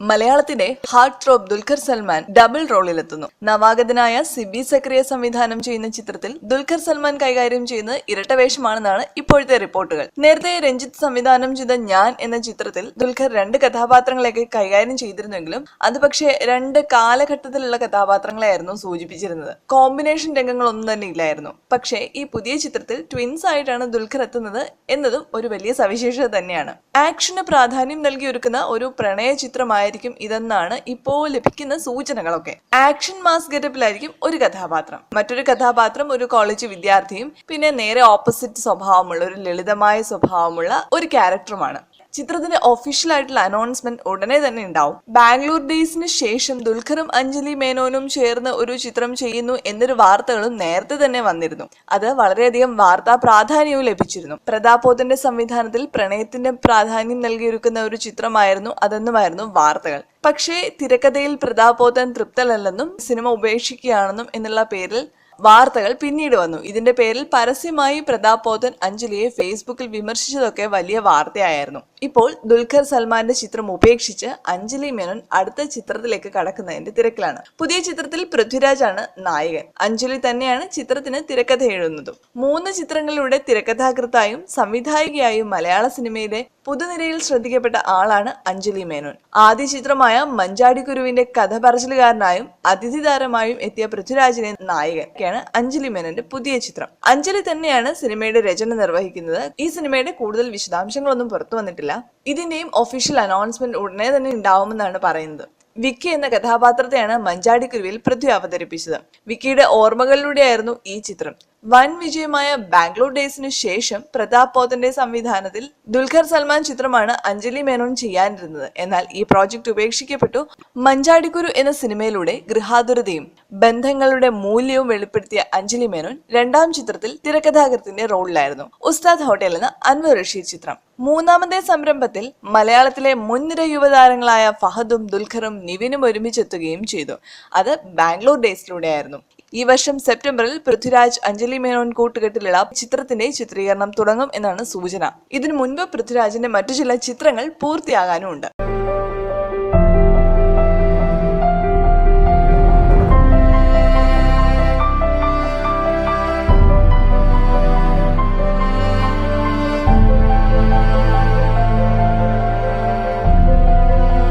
മലയാളത്തിന്റെ heart throb Dulquer Salmaan double റോളിലെത്തുന്നു. നവാഗതനായ സിബി സക്രിയ സംവിധാനം ചെയ്യുന്ന ചിത്രത്തിൽ ദുൽഖർ സൽമാൻ കൈകാര്യം ചെയ്യുന്നത് ഇരട്ടവേഷമാണെന്നാണ് ഇപ്പോഴത്തെ റിപ്പോർട്ടുകൾ. നേരത്തെ രഞ്ജിത്ത് സംവിധാനം ചെയ്ത ഞാൻ എന്ന ചിത്രത്തിൽ ദുൽഖർ 2 കഥാപാത്രങ്ങളെയൊക്കെ കൈകാര്യം ചെയ്തിരുന്നെങ്കിലും അത് പക്ഷേ 2 കാലഘട്ടത്തിലുള്ള കഥാപാത്രങ്ങളെയായിരുന്നു സൂചിപ്പിച്ചിരുന്നത്. കോമ്പിനേഷൻ രംഗങ്ങളൊന്നും തന്നെ ഇല്ലായിരുന്നു. പക്ഷേ ഈ പുതിയ ചിത്രത്തിൽ ട്വിൻസ് ആയിട്ടാണ് ദുൽഖർ എത്തുന്നത് എന്നതും ഒരു വലിയ സവിശേഷത തന്നെയാണ്. ആക്ഷന് പ്രാധാന്യം നൽകി ഒരുക്കുന്ന ഒരു പ്രണയ ചിത്രമായിരിക്കും ഇതെന്നാണ് ഇപ്പോൾ ലഭിക്കുന്ന സൂചനകളൊക്കെ. ആക്ഷൻ മാസ് ഗെറ്റപ്പിലായിരിക്കും ഒരു കഥാപാത്രം, മറ്റൊരു കഥാപാത്രം ഒരു കോളേജ് വിദ്യാർത്ഥിയും പിന്നെ നേരെ ഓപ്പോസിറ്റ് സ്വഭാവമുള്ള ഒരു ലളിതമായ സ്വഭാവമുള്ള ഒരു ക്യാരക്ടറുമാണ്. ചിത്രത്തിന്റെ ഒഫീഷ്യൽ ആയിട്ടുള്ള അനൗൺസ്മെന്റ് ഉടനെ തന്നെ ഉണ്ടാവും. ബാംഗ്ലൂർ ഡേയ്സിന് ശേഷം ദുൽഖറും അഞ്ജലി മേനോനും ചേർന്ന് ഒരു ചിത്രം ചെയ്യുന്നു എന്നൊരു വാർത്തകളും നേരത്തെ തന്നെ വന്നിരുന്നു. അത് വളരെയധികം വാർത്താ പ്രാധാന്യവും ലഭിച്ചിരുന്നു. പ്രതാപ് പോത്തന്റെ സംവിധാനത്തിൽ പ്രണയത്തിന്റെ പ്രാധാന്യം നൽകിയൊരുക്കുന്ന ഒരു ചിത്രമായിരുന്നു അതെന്നുമായിരുന്നു വാർത്തകൾ. പക്ഷേ തിരക്കഥയിൽ പ്രതാപ് പോത്തൻ തൃപ്തനല്ലെന്നും സിനിമ ഉപേക്ഷിക്കുകയാണെന്നും എന്നുള്ള പേരിൽ വാർത്തകൾ പിന്നീട് വന്നു. ഇതിന്റെ പേരിൽ പരസ്യമായി പ്രതാപ് പോത്തൻ അഞ്ജലിയെ ഫേസ്ബുക്കിൽ വിമർശിച്ചതൊക്കെ വലിയ വാർത്തയായിരുന്നു. ഇപ്പോൾ ദുൽഖർ സൽമാന്റെ ചിത്രം ഉപേക്ഷിച്ച് അഞ്ജലി മേനോൻ അടുത്ത ചിത്രത്തിലേക്ക് കടക്കുന്നതിന്റെ തിരക്കിലാണ്. പുതിയ ചിത്രത്തിൽ പൃഥ്വിരാജാണ് നായകൻ. അഞ്ജലി തന്നെയാണ് ചിത്രത്തിന് തിരക്കഥ എഴുതുന്നതും. 3 ചിത്രങ്ങളിലൂടെ തിരക്കഥാകൃത്തായും സംവിധായികയായും മലയാള സിനിമയിലെ പുതുനിരയിൽ ശ്രദ്ധിക്കപ്പെട്ട ആളാണ് അഞ്ജലി മേനോൻ. ആദ്യ ചിത്രമായ മഞ്ചാടിക്കുരുവിന്റെ കഥ പറച്ചിലുകാരനായും അതിഥി താരമായും എത്തിയ പൃഥ്വിരാജിനെ നായകൻ അഞ്ജലി മേനോന്റെ പുതിയ ചിത്രം. അഞ്ജലി തന്നെയാണ് സിനിമയുടെ രചന നിർവഹിക്കുന്നത്. ഈ സിനിമയുടെ കൂടുതൽ വിശദാംശങ്ങളൊന്നും പുറത്തു വന്നിട്ടില്ല. ഇതിന്റെയും ഒഫീഷ്യൽ അനൗൺസ്മെന്റ് ഉടനെ തന്നെ ഉണ്ടാവുമെന്നാണ് പറയുന്നത്. വിക്കി എന്ന കഥാപാത്രത്തെയാണ് മഞ്ചാടിക്കുരുവിൽ പൃഥ്വി അവതരിപ്പിച്ചത്. വിക്കിയുടെ ഓർമ്മകളിലൂടെയായിരുന്നു ഈ ചിത്രം. വൻ വിജയമായ ബാംഗ്ലൂർ ഡേയ്സിനു ശേഷം പ്രതാപ് പോത്തന്റെ സംവിധാനത്തിൽ ദുൽഖർ സൽമാൻ ചിത്രമാണ് അഞ്ജലി മേനോൻ ചെയ്യാനിരുന്നത്. എന്നാൽ ഈ പ്രോജക്ട് ഉപേക്ഷിക്കപ്പെട്ടു. മഞ്ചാടിക്കുരു എന്ന സിനിമയിലൂടെ ഗൃഹാതുരതയും ബന്ധങ്ങളുടെ മൂല്യവും വെളിപ്പെടുത്തിയ അഞ്ജലി മേനോൻ 2ാം ചിത്രത്തിൽ തിരക്കഥാകൃത്തിന്റെ റോളിലായിരുന്നു. ഉസ്താദ് ഹോട്ടൽ എന്ന അൻവർ റഷീദ് ചിത്രം. 3ാമത്തെ സംരംഭത്തിൽ മലയാളത്തിലെ മുൻനിര യുവതാരങ്ങളായ ഫഹദും ദുൽഖറും നിവിനും ഒരുമിച്ചെത്തുകയും ചെയ്തു. അത് ബാംഗ്ലൂർ ഡേയ്സിലൂടെയായിരുന്നു. ഈ വർഷം സെപ്റ്റംബറിൽ പൃഥ്വിരാജ് അഞ്ജലി മേനോൻ കൂട്ടുകെട്ടിലുള്ള ചിത്രത്തിന്റെ ചിത്രീകരണം തുടങ്ങും എന്നാണ് സൂചന. ഇതിനു മുൻപ് പൃഥ്വിരാജിന്റെ മറ്റു ചില ചിത്രങ്ങൾ പൂർത്തിയാകാനും ഉണ്ട്.